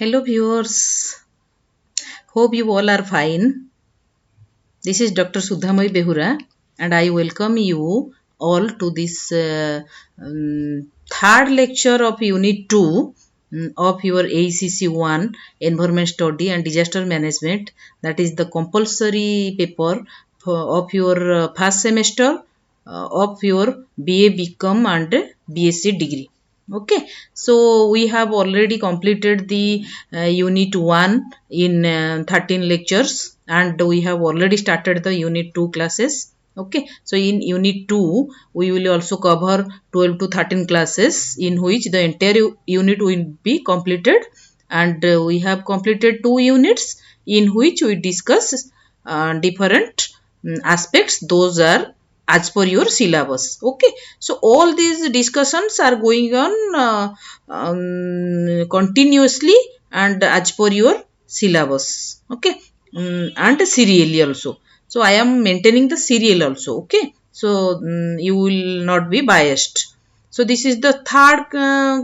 Hello viewers, hope you all are fine. This is Dr. Sudhamoy Behura and I welcome you all to this third lecture of Unit 2 of your Aecc 1 Environment Study and Disaster Management, that is the compulsory paper of your first semester of your BA BCom and BSc degree. Okay, so we have already completed the unit 1 in 13 lectures and we have already started the unit 2 classes. Okay, so in unit 2 we will also cover 12 to 13 classes in which the entire unit will be completed, and we have completed 2 units in which we discuss different aspects. Those are as per your syllabus. Okay, so all these discussions are going on continuously and as per your syllabus. Okay, and serially also. So I am maintaining the serial also. Okay, so you will not be biased. So this is the third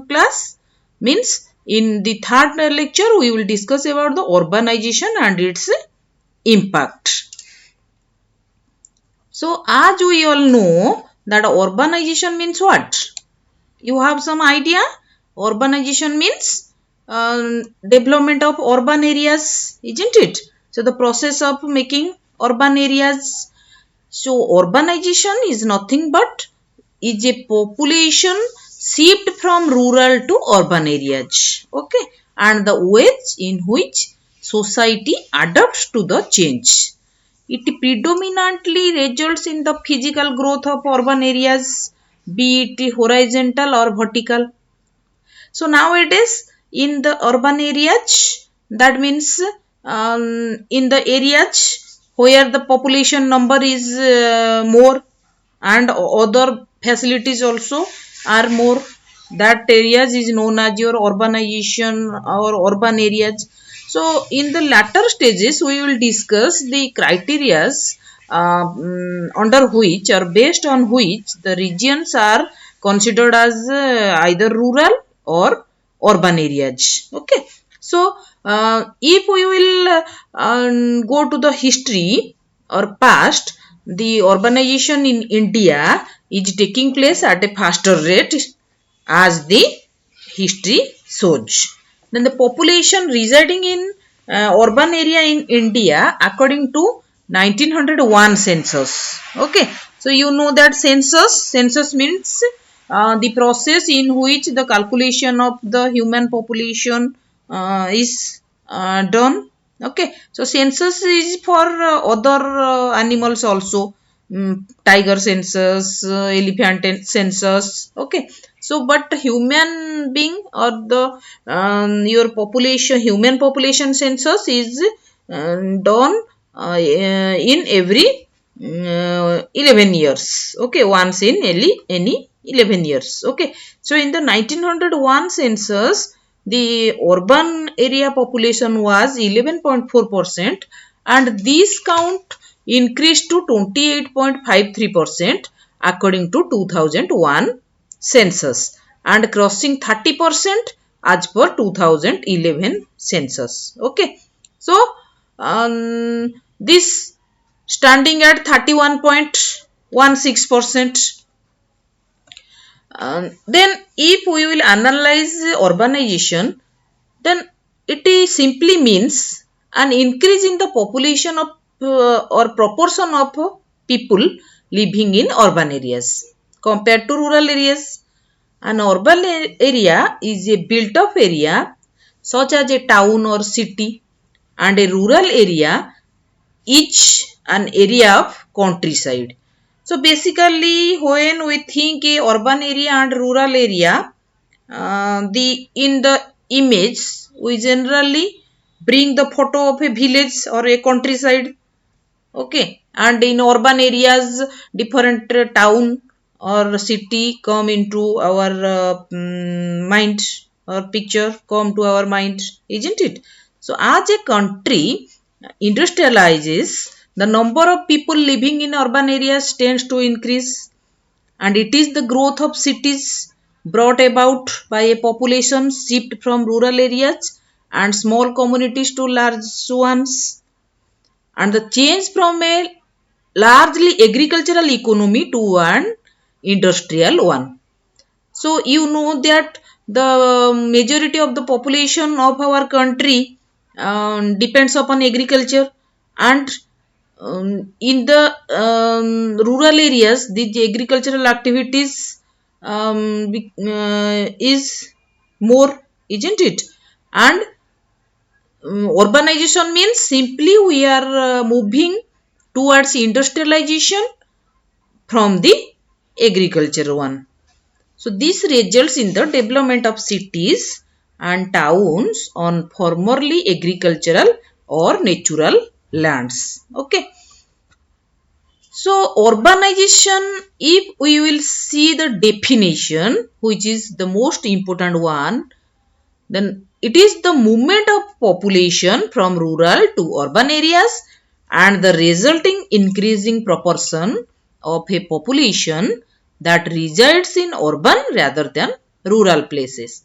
class, means in the third lecture we will discuss about the urbanization and its impact. So as we all know that urbanization means what? You have some idea? Urbanization means development of urban areas, isn't it? So the process of making urban areas. So urbanization is nothing but is a population shift from rural to urban areas. Okay, and the ways in which society adapts to the change. It predominantly results in the physical growth of urban areas, be it horizontal or vertical. So nowadays in the urban areas, that means in the areas where the population number is more and other facilities also are more, that areas is known as your urbanization or urban areas. So in the latter stages we will discuss the criterias under which or based on which the regions are considered as either rural or urban areas. Okay, so if we will go to the history or past, the urbanization in India is taking place at a faster rate as the history shows. Then the population residing in urban area in India according to 1901 census. Okay, so you know that census means the process in which the calculation of the human population is done. Okay, so census is for other animals also, tiger census, elephant census. Okay, so but human being or the your population, human population census is done in every 11 years. Okay, once in any 11 years. Okay, so in the 1901 census, the urban area population was 11.4% and this count increased to 28.53% according to 2001 census and crossing 30% as per 2011 census. Okay, so this standing at 31.16%. Then if we will analyze urbanization, then it simply means an increase in the population of or proportion of people living in urban areas compared to rural areas. An urban area is a built up area such as a town or city, and a rural area is an area of countryside. So basically when we think a urban area and rural area, the in the image we generally bring the photo of a village or a countryside. Okay, and in urban areas different town or city come into our mind or picture come to our mind, isn't it? So as a country industrializes, the number of people living in urban areas tends to increase, and it is the growth of cities brought about by a population shift from rural areas and small communities to large ones, and the change from a largely agricultural economy to an industrial one. So you know that the majority of the population of our country depends upon agriculture, and in the rural areas the agricultural activities is more, isn't it? And urbanization means simply we are moving towards industrialization from the agriculture one. So this results in the development of cities and towns on formerly agricultural or natural lands. Okay. So urbanization, if we will see the definition, which is the most important one, then it is the movement of population from rural to urban areas and the resulting increasing proportion of a population that resides in urban rather than rural places.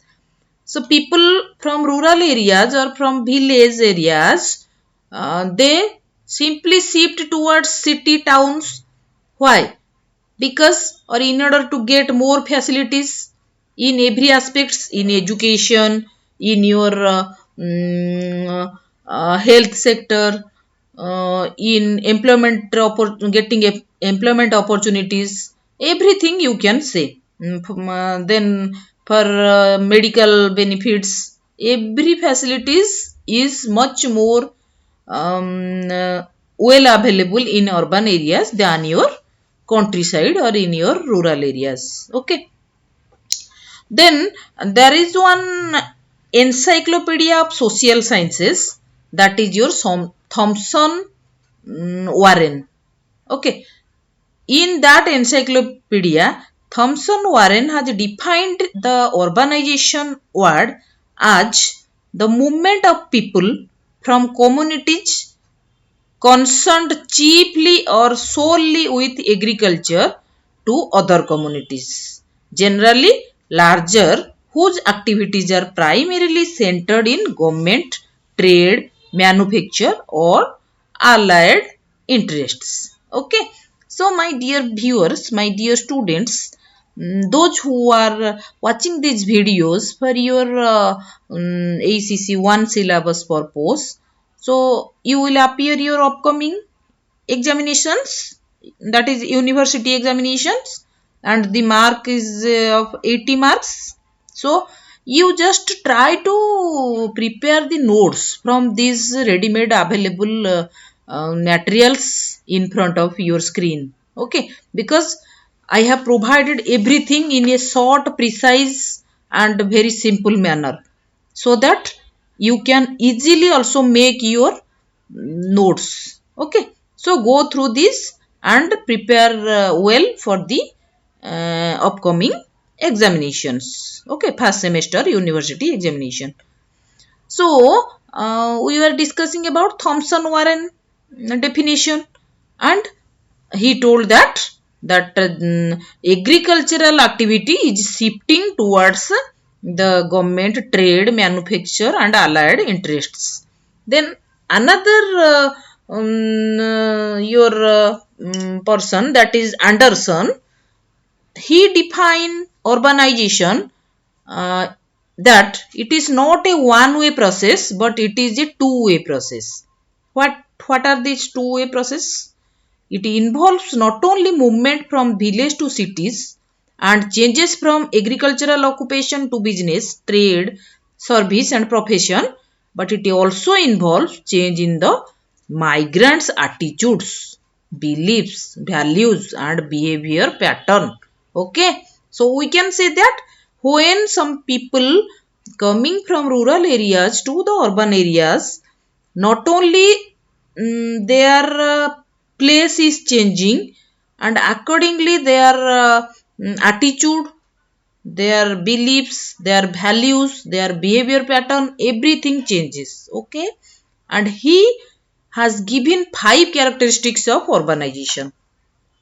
So people from rural areas or from village areas, they simply shift towards city towns. Why? Because or in order to get more facilities in every aspects, in education, in your health sector, in getting employment opportunities, everything you can say. Then for medical benefits, every facilities is much more well available in urban areas than your countryside or in your rural areas. Okay. Then there is one encyclopedia of social sciences, that is your Thomson Warren. Okay. In that encyclopedia, Thomson Warren has defined the urbanization word as the movement of people from communities concerned chiefly or solely with agriculture to other communities, generally larger, whose activities are primarily centered in government, trade, manufacture or allied interests. Okay. So my dear viewers, my dear students, those who are watching these videos for your AECC 1 syllabus purpose, so you will appear your upcoming examinations, that is university examinations, and the mark is of 80 marks. So you just try to prepare the notes from these ready-made available materials in front of your screen. Okay, because I have provided everything in a short, precise and very simple manner, so that you can easily also make your notes. Okay, so go through this and prepare well for the upcoming examinations. Okay, first semester university examination. So we were discussing about Thomson Warren definition, and he told that agricultural activity is shifting towards the government, trade, manufacture and allied interests. Then another your person, that is Anderson, he defined urbanization uh, that it is not a one-way process, but it is a two-way process. What are these two-way process? It involves not only movement from village to cities and changes from agricultural occupation to business, trade, service and profession, but it also involves change in the migrants' attitudes, beliefs, values and behavior pattern. Okay, so we can say that when some people coming from rural areas to the urban areas, not only their place is changing, and accordingly their attitude, their beliefs, their values, their behavior pattern, everything changes. Okay, and he has given 5 characteristics of urbanization.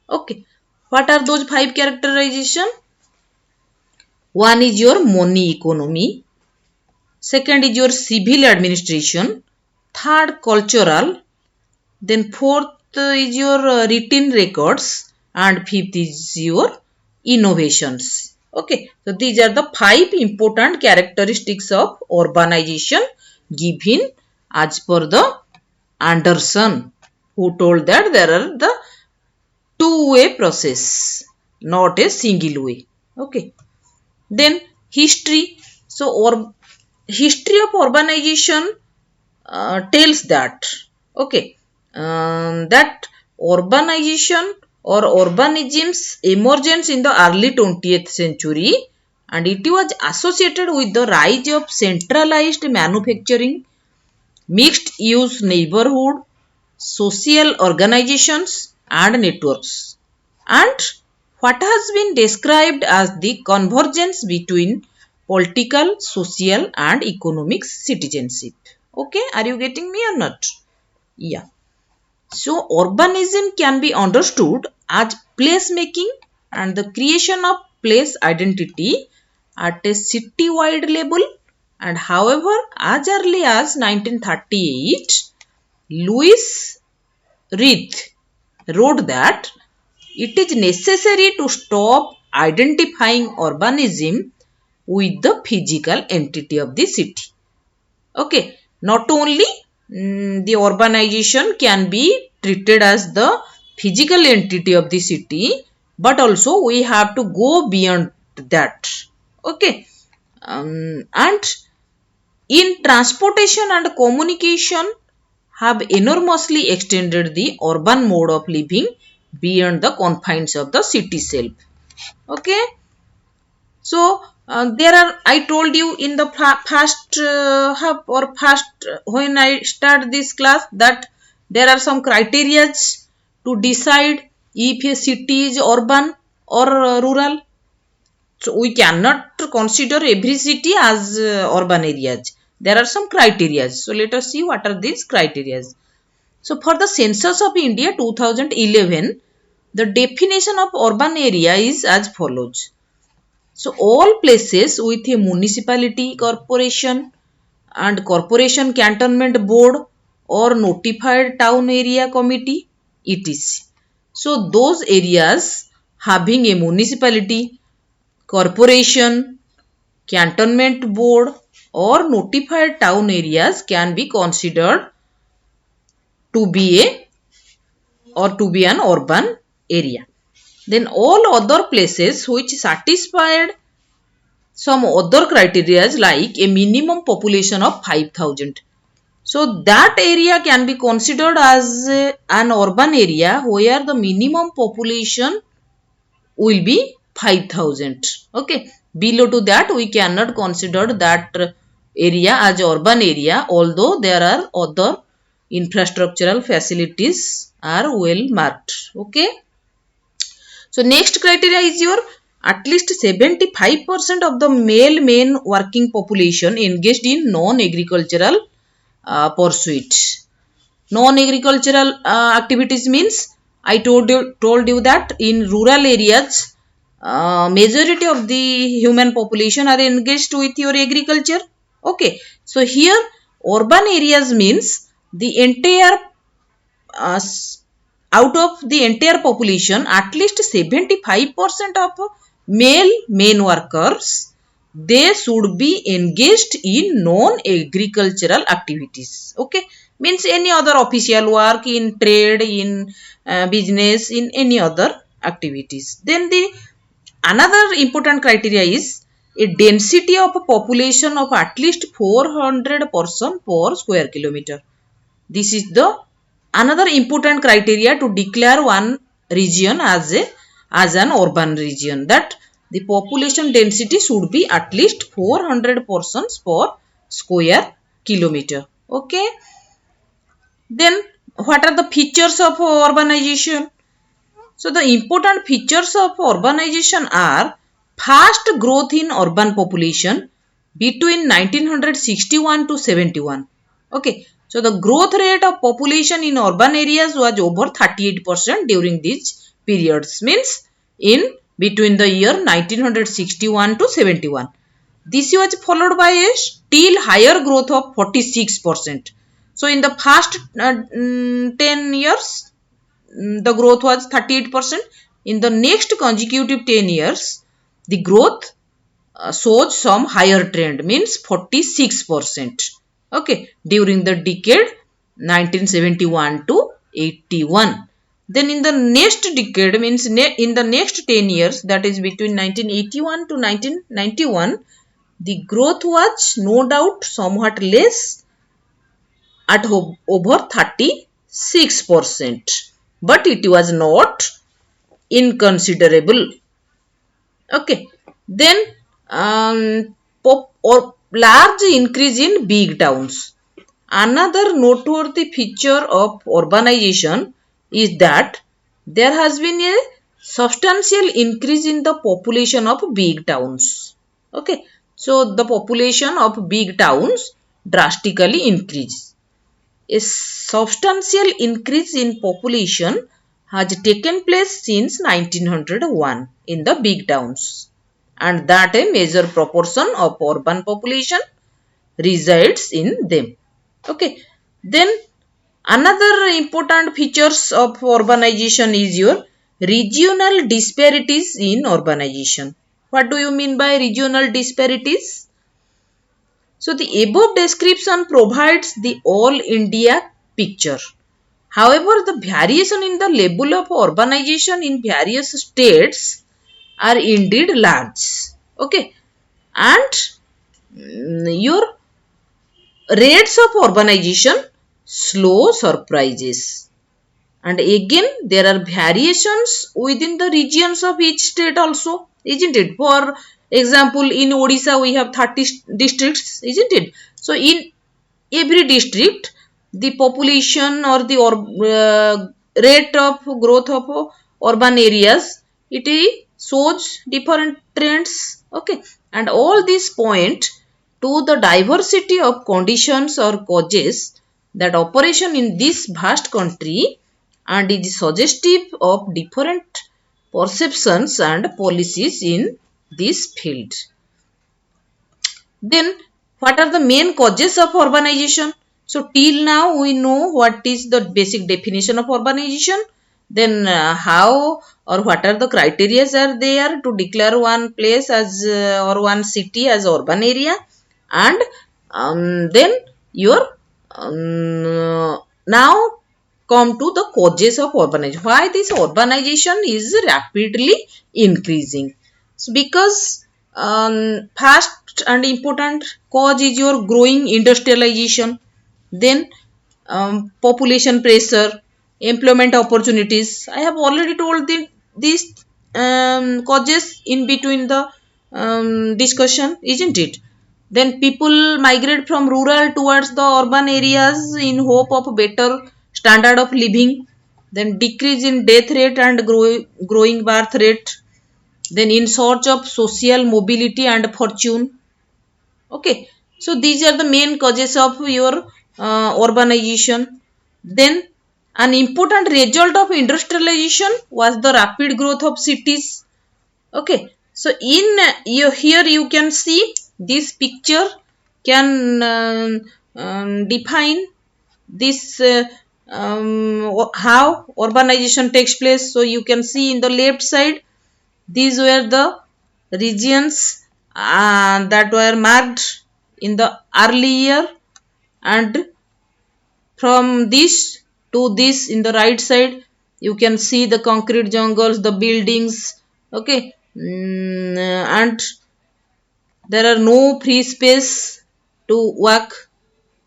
Okay, what are those 5 characterization? One is your money economy, Second is your civil administration. Third, cultural. Then fourth is your written records, and fifth is your innovations. Okay, so these are the 5 important characteristics of urbanization given as per the Anderson, who told that there are the two-way process, not a single way. Okay. Then history. So history of urbanization tells that, okay, that urbanization or urbanism's emergence in the early 20th century, and it was associated with the rise of centralized manufacturing, mixed use neighborhood, social organizations and networks, and what has been described as the convergence between political, social and economic citizenship. Okay, are you getting me or not? Yeah. So urbanism can be understood as place making and the creation of place identity at a city-wide level, and however as early as 1938 Louis Reith wrote that it is necessary to stop identifying urbanism with the physical entity of the city. Okay, not only the urbanization can be treated as the physical entity of the city, but also we have to go beyond that. Okay, and in transportation and communication have enormously extended the urban mode of living beyond the confines of the city self. Okay. So there are, I told you in the when I start this class, that there are some criteria to decide if a city is urban or rural. So we cannot consider every city as urban areas. There are some criteria. So let us see what are these criteria. So for the census of India 2011, the definition of urban area is as follows. So all places with a municipality, corporation and corporation cantonment board or notified town area committee, etc. So those areas having a municipality, corporation, cantonment board or notified town areas can be considered to be an urban area. Then all other places which satisfied some other criteria like a minimum population of 5,000. So that area can be considered as an urban area where the minimum population will be 5,000. Okay. Below to that we cannot consider that area as urban area, although there are other infrastructural facilities are well marked. Okay. So next criteria is your at least 75% of the male men working population engaged in non-agricultural pursuits. Non-agricultural activities means I told you that in rural areas majority of the human population are engaged with your agriculture. Okay, so here urban areas means the entire out of the entire population, at least 75% of men workers, they should be engaged in non-agricultural activities. Okay, means any other official work, in trade, in business, in any other activities. Then the another important criteria is a density of a population of at least 400 person per square kilometer. This is the another important criteria to declare one region as an urban region, that the population density should be at least 400 persons per square kilometer. Okay. Then what are the features of urbanization? So the important features of urbanization are fast growth in urban population between 1961 to 71. Okay. So the growth rate of population in urban areas was over 38% during these periods, means in between the year 1961 to 71. This was followed by a still higher growth of 46%. So in the first 10 years, the growth was 38%. In the next consecutive 10 years, the growth shows some higher trend, means 46%. Okay, during the decade 1971 to 81. Then in the next decade, means in the next 10 years, that is between 1981 to 1991, the growth was no doubt somewhat less at over 36%, but it was not inconsiderable. Okay, then large increase in big towns. Another noteworthy feature of urbanization is that there has been a substantial increase in the population of big towns. Okay, so the population of big towns drastically increased. A substantial increase in population has taken place since 1901 in the big towns, and that a major proportion of urban population resides in them. Okay, then another important features of urbanization is your regional disparities in urbanization. What do you mean by regional disparities? So the above description provides the all India picture. However, the variation in the level of urbanization in various states are indeed large. Okay, and your rates of urbanization slow surprises. And again, there are variations within the regions of each state also, isn't it? For example, in Odisha, we have 30 districts, isn't it? So, in every district, the population or the rate of growth of urban areas, it shows different trends. Okay, and all these point to the diversity of conditions or causes that operation in this vast country, and is suggestive of different perceptions and policies in this field. Then, what are the main causes of urbanization? So, till now we know what is the basic definition of urbanization. Then, how or what are the criteria are there to declare one place as or one city as urban area, and then your now come to the causes of urbanization. Why this urbanization is rapidly increasing? So because first and important cause is your growing industrialization, then population pressure, employment opportunities. I have already told these causes in between the discussion, isn't it? Then people migrate from rural towards the urban areas in hope of better standard of living. Then decrease in death rate and growing birth rate. Then in search of social mobility and fortune. Okay, so these are the main causes of your urbanization. Then an important result of industrialization was the rapid growth of cities. Okay, so in here you can see this picture can define this how urbanization takes place. So you can see in the left side, these were the regions that were marked in the early year, and from this to this in the right side you can see the concrete jungles, the buildings. Okay, and there are no free space to walk,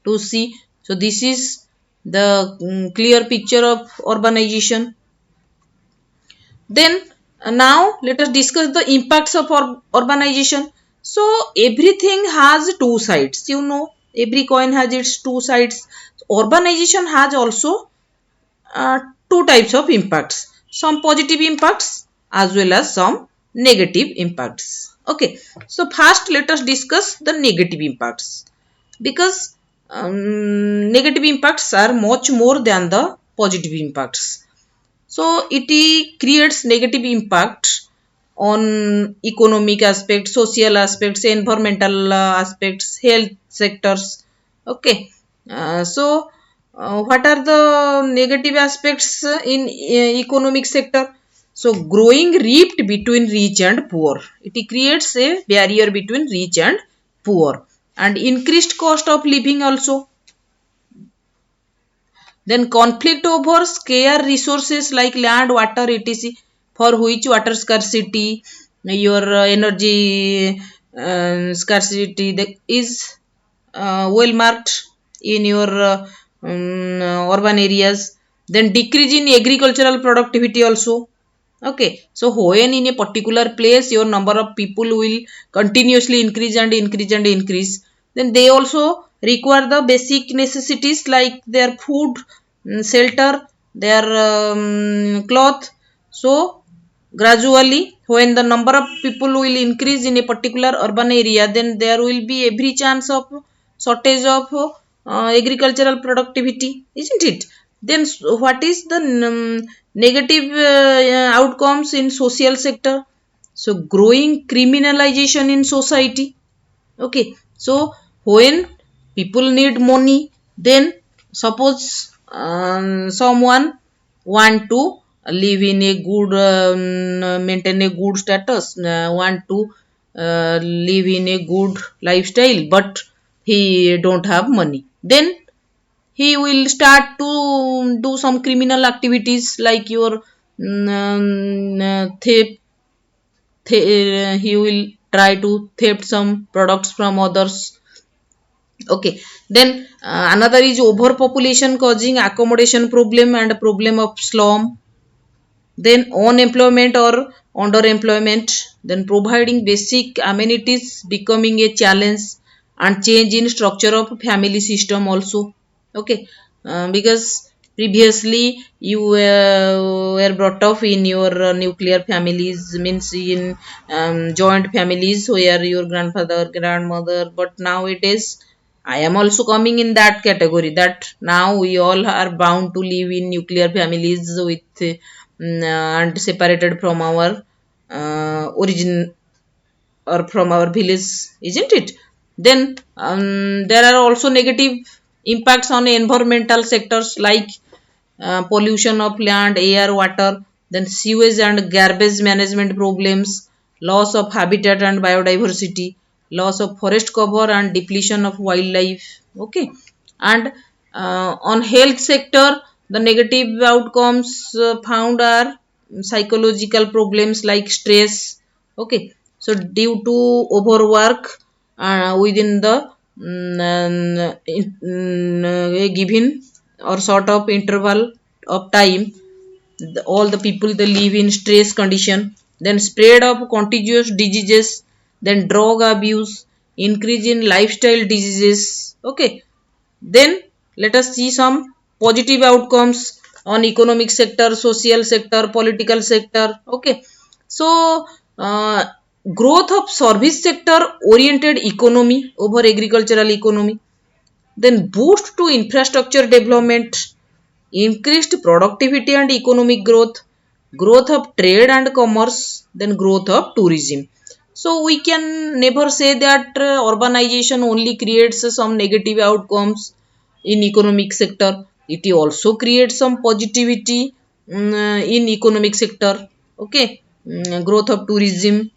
to see. So this is the clear picture of urbanization. Then now let us discuss the impacts of urbanization. So everything has two sides. You know, every coin has its two sides. Urbanization has also two types of impacts. Some positive impacts as well as some negative impacts. Okay. So first let us discuss the negative impacts, because negative impacts are much more than the positive impacts. So it creates negative impact on economic aspects, social aspects, environmental aspects, health sectors. Okay, what are the negative aspects in economic sector? So growing rift between rich and poor. It creates a barrier between rich and poor, and increased cost of living also. Then conflict over scarce resources like land, water, etc., for which water scarcity, your energy scarcity is well marked in your urban areas. Then decrease in agricultural productivity also. Okay, so when in a particular place your number of people will continuously increase and increase and increase, then they also require the basic necessities like their food, shelter, their cloth. So gradually, when the number of people will increase in a particular urban area, then there will be every chance of shortage of agricultural productivity, isn't it? Then what is the negative outcomes in social sector? So growing criminalization in society. Okay, so when people need money, then suppose someone want to live in a good maintain a good status, want to live in a good lifestyle, but he don't have money, then he will start to do some criminal activities like your theft. He will try to theft some products from others. Okay, then another is overpopulation causing accommodation problem and problem of slum. Then unemployment or underemployment, then providing basic amenities becoming a challenge, and change in structure of family system also. Okay, because previously you were brought up in your nuclear families, means in joint families where your grandfather, grandmother, but nowadays I am also coming in that category, that now we all are bound to live in nuclear families with and separated from our origin or from our village, isn't it? Then there are also negative impacts on environmental sectors like pollution of land, air, water, then sewage and garbage management problems, loss of habitat and biodiversity, loss of forest cover and depletion of wildlife. Okay, and on health sector, the negative outcomes found are psychological problems like stress. Okay, so due to overwork within the a given or sort of interval of time, all the people they live in stress condition, then spread of contagious diseases, then drug abuse, increase in lifestyle diseases. Okay, then let us see some positive outcomes on economic sector, social sector, political sector. Okay, so growth of service sector oriented economy over agricultural economy, then boost to infrastructure development, increased productivity and economic growth, growth of trade and commerce, then growth of tourism. So we can never say that urbanization only creates some negative outcomes in economic sector. It also creates some positivity in economic sector. Okay, growth of tourism,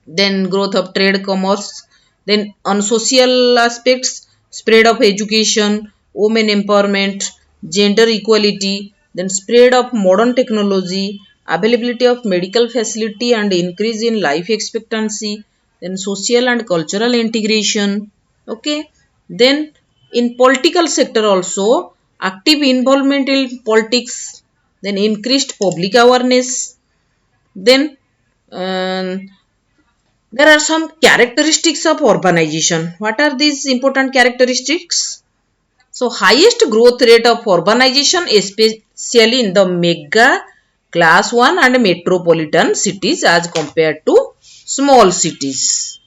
then growth of trade commerce, then on social aspects, spread of education, women empowerment, gender equality, then spread of modern technology, availability of medical facility and increase in life expectancy, then social and cultural integration. Okay, then in political sector also, active involvement in politics, then increased public awareness, then um, there are some characteristics of urbanization. What are these important characteristics? So, highest growth rate of urbanization, especially in the mega class 1 and metropolitan cities as compared to small cities.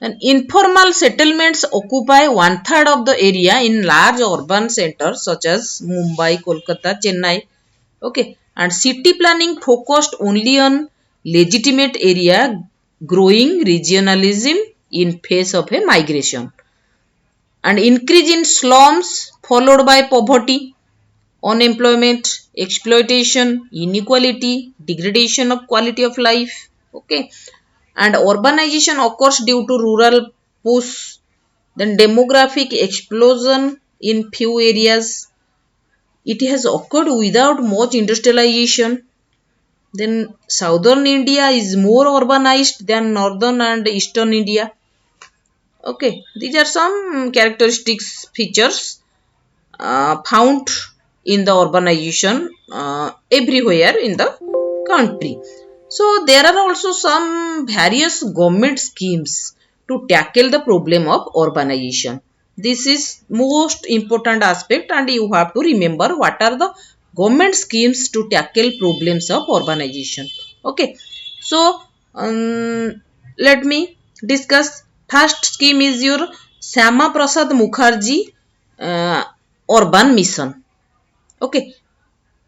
And informal settlements occupy one third of the area in large urban centers such as Mumbai, Kolkata, Chennai. Okay, and city planning focused only on legitimate area growing regionalism in face of a migration. And increase in slums followed by poverty, unemployment, exploitation, inequality, degradation of quality of life. Okay. And urbanization occurs due to rural push, then demographic explosion in few areas. It has occurred without much industrialization. Then southern India is more urbanized than northern and eastern India. Okay, these are some characteristics features found in the urbanization everywhere in the country. So there are also some various government schemes to tackle the problem of urbanization. This is most important aspect, and you have to remember what are the government schemes to tackle problems of urbanization. Okay, so let me discuss. First scheme is your Syama Prasad Mukherjee urban mission. Okay,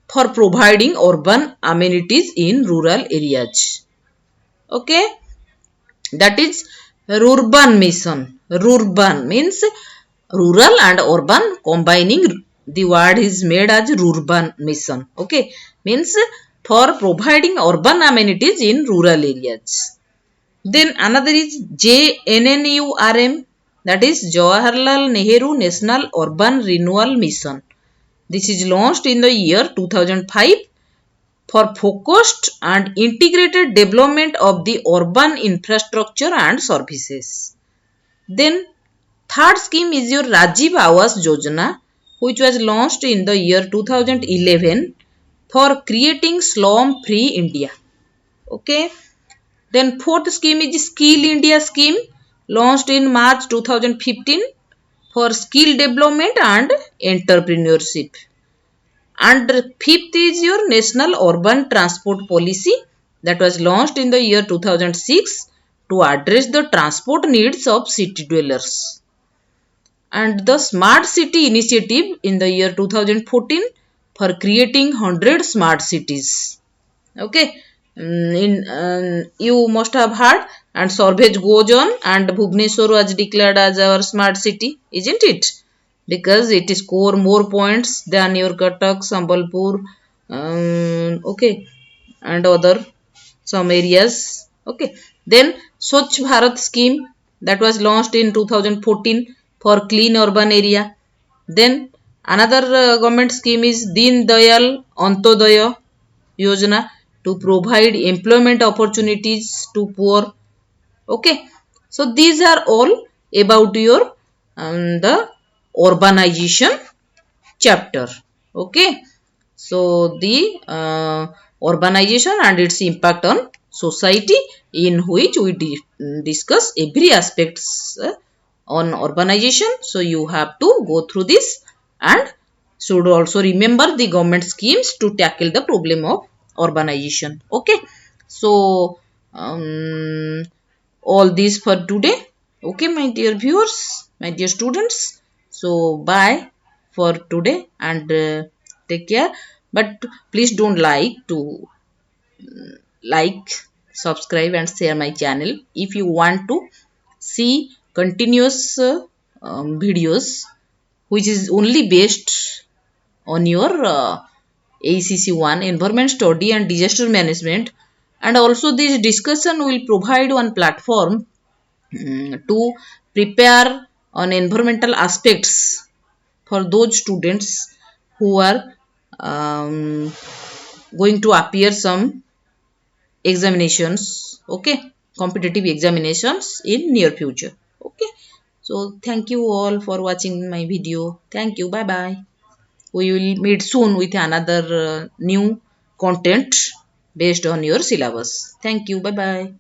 for providing urban amenities in rural areas. Okay, that is Rurban mission. Rurban means rural and urban combining. The word is made as Rurban mission. Okay, means for providing urban amenities in rural areas. Then another is JNNURM, that is Jawaharlal Nehru National Urban Renewal Mission. This is launched in the year 2005 for focused and integrated development of the urban infrastructure and services. Then third scheme is your Rajiv Awas Yojana, which was launched in the year 2011 for creating slum-free India. Okay. Then fourth scheme is Skill India scheme, launched in March 2015 for skill development and entrepreneurship. And fifth is your National Urban Transport Policy, that was launched in the year 2006 to address the transport needs of city dwellers. And the Smart City Initiative in the year 2014 for creating 100 smart cities. Okay, you must have heard, and survey goes on, and Bhubaneswar was declared as our smart city, isn't it? Because it score more points than your Cuttack, Sambalpur, okay, and other some areas. Okay, then Swachh Bharat scheme, that was launched in 2014 for clean urban area. Then another government scheme is Deen Dayal Antodaya Yojana to provide employment opportunities to poor. Okay, so these are all about your the urbanization chapter. Okay, so the urbanization and its impact on society, in which we discuss every aspects on urbanization. So you have to go through this and should also remember the government schemes to tackle the problem of urbanization. Okay, so all these for today. Okay, my dear viewers, my dear students. So bye for today, and take care. But please don't like, subscribe and share my channel. If you want to see continuous videos which is only based on your Aecc 1 environment study and disaster management, and also this discussion will provide one platform to prepare on environmental aspects for those students who are going to appear some examinations, okay, competitive examinations in near future. Okay, so thank you all for watching my video. Thank you. Bye bye. We will meet soon with another new content based on your syllabus. Thank you. Bye bye.